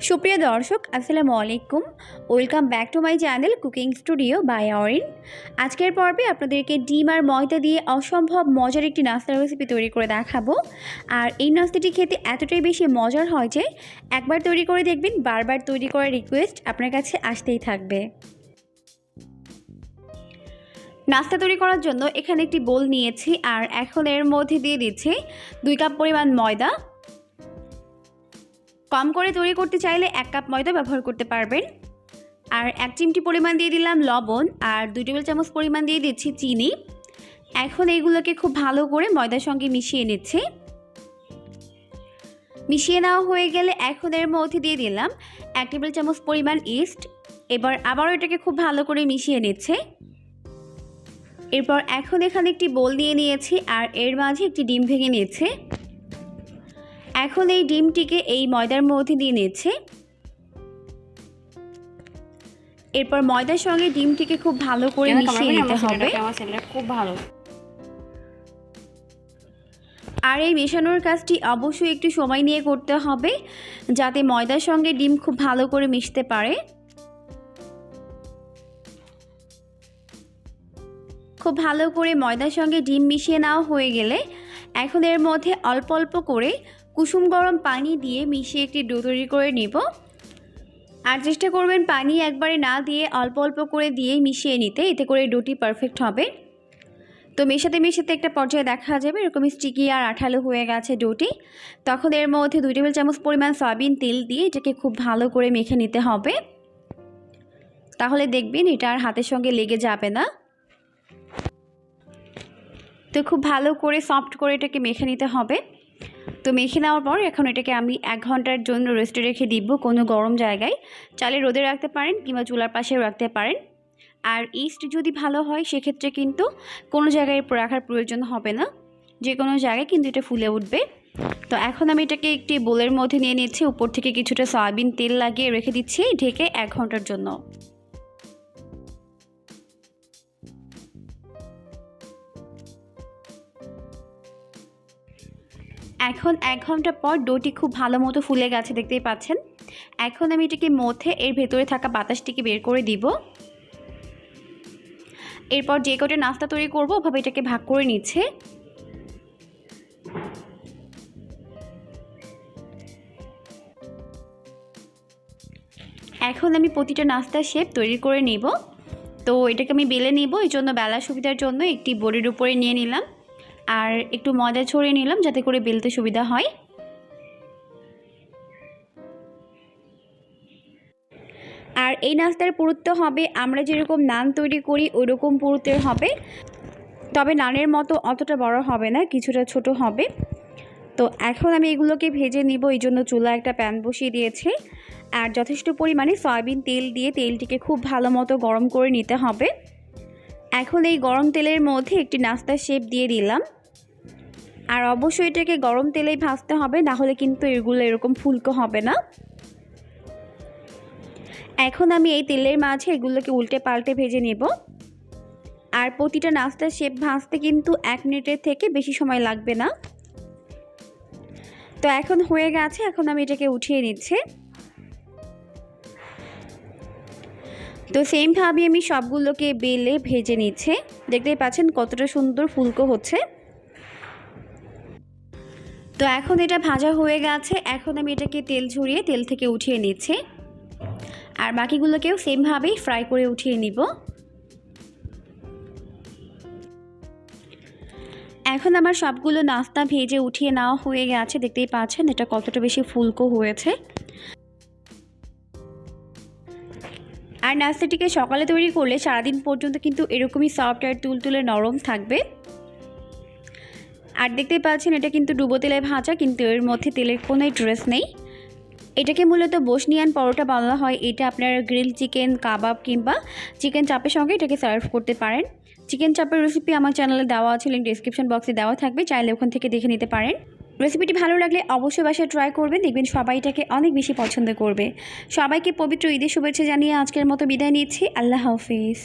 সুপ্রিয় দর্শক আসসালামু আলাইকুম, welcome back to my channel cooking studio by Arin. আজকের পর্বে আপনাদেরকে ডিম আর ময়দা দিয়ে অসম্ভব মজার একটি নাস্তা রেসিপি তৈরি করে দেখাবো। আর এই নাস্তাটি খেতে এতটাই বেশি মজার হয় যে একবার তৈরি করে দেখবেন, বারবার তৈরি করার রিকোয়েস্ট আপনার কাছে আসতেই থাকবে। নাস্তা তৈরি করার জন্য এখানে একটি বোল নিয়েছি, আর এখন এর মধ্যে দিয়ে দিচ্ছি 2 কাপ পরিমাণ ময়দা। কম করে তৈরি করতে চাইলে 1 কাপ ময়দা ব্যবহার করতে পারবেন। আর 1 চিমটি পরিমাণ দিয়ে দিলাম লবণ, আর 2 টেবিল চামচ পরিমাণ দিয়ে দিচ্ছি চিনি। এখন এইগুলোকে খুব ভালো করে ময়দার সঙ্গে মিশিয়ে নিচ্ছি। মিশিয়ে নেওয়া হয়ে গেলে এখন এর মধ্যে দিয়ে দিলাম 1 টেবিল চামচ পরিমাণ ইস্ট। এবার আবারও এটাকে খুব ভালো করে মিশিয়ে নিচ্ছে। এরপর এখন এখানে একটি বোল নিয়ে নিয়েছি, আর এর মাঝে একটি ডিম ভেঙে নিয়েছে। এখন এই ডিমটিকে এই ময়দার মধ্যে দিয়ে নিচ্ছে। এরপর ময়দার সঙ্গে ডিমটিকে খুব ভালো করে মিশিয়ে নিতে হবে। খুব ভালো। আর এই মেশানোর কাজটি অবশ্যই একটু সময় নিয়ে করতে হবে, যাতে ময়দার সঙ্গে ডিম খুব ভালো করে মিশতে পারে। খুব ভালো করে ময়দার সঙ্গে ডিম মিশিয়ে নেওয়া হয়ে গেলে এখন এর মধ্যে অল্প অল্প করে কুসুম গরম পানি দিয়ে মিশিয়ে একটি ডো তৈরি করে নেব। আর চেষ্টা করবেন পানি একবারে না দিয়ে অল্প অল্প করে দিয়েই মিশিয়ে নিতে, এতে করে ডোটি পারফেক্ট হবে। তো মেশাতে মেশাতে একটা পর্যায়ে দেখা যাবে এরকম স্টিকি আর আঠালো হয়ে গেছে ডোটি। তখন এর মধ্যে 2 টেবিল চামচ পরিমাণ সয়াবিন তেল দিয়ে এটাকে খুব ভালো করে মেখে নিতে হবে। তাহলে দেখবেন এটা আর হাতের সঙ্গে লেগে যাবে না। তো খুব ভালো করে সফট করে এটাকে মেখে নিতে হবে। তো মেখে নেওয়ার পর এখন এটাকে আমি 1 ঘন্টার জন্য রেস্টে রেখে দিব কোনো গরম জায়গায়। চাইলে রোদে রাখতে পারেন কিংবা চুলার পাশেও রাখতে পারেন। আর ইস্ট যদি ভালো হয় সেক্ষেত্রে কিন্তু কোনো জায়গায় রাখার প্রয়োজন হবে না, যে কোনো জায়গায় কিন্তু এটা ফুলে উঠবে। তো এখন আমি এটাকে একটি বোলের মধ্যে নিয়ে নিচ্ছি, উপর থেকে কিছুটা সয়াবিন তেল লাগিয়ে রেখে দিচ্ছি ঢেকে 1 ঘন্টার জন্য। এখন 1 ঘন্টা পর ডোটি খুব ভালো মতো ফুলে গেছে, দেখতেই পাচ্ছেন। এখন আমি এটাকে মধ্যে এর ভেতরে থাকা বাতাসটিকে বের করে দিব। এরপর যে কটা নাস্তা তৈরি করবো ওভাবে এটাকে ভাগ করে নিচ্ছে। এখন আমি প্রতিটা নাস্তার শেপ তৈরি করে নিব। তো এটাকে আমি বেলে নিব, এই জন্য বেলার সুবিধার জন্য একটি বোর্ডের উপরে নিয়ে নিলাম, আর একটু ময়দা ছড়িয়ে নিলাম যাতে করে বেলতে সুবিধা হয়। আর এই নাস্তার পুরুত্ব হবে আমরা যেরকম নান তৈরি করি ওই রকম পুরুত্বের হবে, তবে নানের মতো অতটা বড় হবে না, কিছুটা ছোট হবে। তো এখন আমি এগুলোকে ভেজে নিব, এই জন্য চুলা একটা প্যান বসিয়ে দিয়েছি, আর যথেষ্ট পরিমাণে সয়াবিন তেল দিয়ে তেলটিকে খুব ভালো মতো গরম করে নিতে হবে। এখন এই গরম তেলের মধ্যে একটি নাস্তার শেপ দিয়ে দিলাম, আর অবশ্যই এটাকে গরম তেলেই ভাজতে হবে, না হলে কিন্তু এগুলো এরকম ফুলকো হবে না। এখন আমি এই তেলের মাঝে এগুলোকে উল্টে পাল্টে ভেজে নেব। আর প্রতিটা নাস্তার শেপ ভাজতে কিন্তু 1 মিনিটের থেকে বেশি সময় লাগবে না। তো এখন হয়ে গেছে, এখন আমি এটাকে উঠিয়ে নিচ্ছি। তো সেমভাবে আমি সবগুলোকে বেলে ভেজে নিচ্ছি, দেখতেই পাচ্ছেন কতটা সুন্দর ফুলকো হচ্ছে। তো এখন এটা ভাজা হয়ে গেছে, এখন আমি এটাকে তেল ঝরিয়ে তেল থেকে উঠিয়ে নিচ্ছি, আর বাকিগুলোকেও সেমভাবেই ফ্রাই করে উঠিয়ে নিব। এখন আমার সবগুলো নাস্তা ভেজে উঠিয়ে নেওয়া হয়ে গেছে, দেখতেই পাচ্ছেন এটা কতটা বেশি ফুলকো হয়েছে। আর নাস্তাটিকে সকালে তৈরি করলে সারাদিন পর্যন্ত কিন্তু এরকমই সফট আর তুলতুলে নরম থাকবে। আর দেখতেই পাচ্ছেন এটা কিন্তু ডুবো তেলে ভাজা, কিন্তু এর মধ্যে তেলের কোনো ট্রেস নেই। এটাকে মূলত বসনিয়ান পরোটা বলা হয়। এটা আপনারা গ্রিল চিকেন, কাবাব কিংবা চিকেন চাপের সঙ্গে এটাকে সার্ভ করতে পারেন। চিকেন চাপের রেসিপি আমার চ্যানেলে দেওয়া আছে, লিঙ্ক ডেসক্রিপশন বক্সে দেওয়া থাকবে, চাইলে ওখান থেকে দেখে নিতে পারেন। রেসিপিটি ভালো লাগলে অবশ্যই বাসায় ট্রাই করবেন, দেখবেন সবাই এটাকে অনেক বেশি পছন্দ করবে। সবাইকে পবিত্র ঈদের শুভেচ্ছা জানিয়ে আজকের মতো বিদায় নিচ্ছি। আল্লাহ হাফিজ।